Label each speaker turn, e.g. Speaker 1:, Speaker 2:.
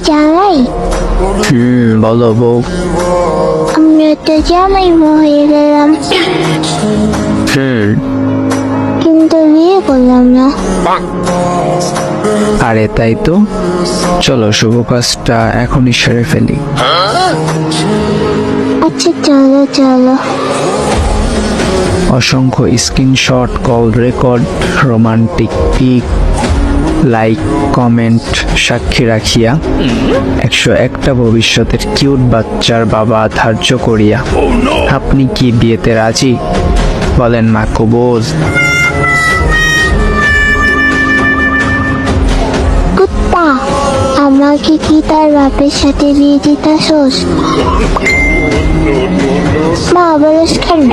Speaker 1: জামাই?
Speaker 2: বলো বউ।
Speaker 1: আমি তো জামাই হয়ে গেলাম, কিন্তু বিয়ে করলাম না।
Speaker 2: আরে তাই তো, চলো শুভ কাজটা এখনই সেরে ফেলি।
Speaker 1: আচ্ছা চলো চলো।
Speaker 2: অসংখ্য screenshot, call record, romantic pic, like comment সাক্ষী রাখিয়া 101টা ভবিষ্যতের কিউট বাচ্চার বাবা ধার্য করিয়া আপনি কি বিয়েতে রাজি? বলেন মা কবুল।
Speaker 1: কুত্তা, আমাকে কি তার বাপের সাথে বিয়ে দিতাছোস? মা বলিস কেন?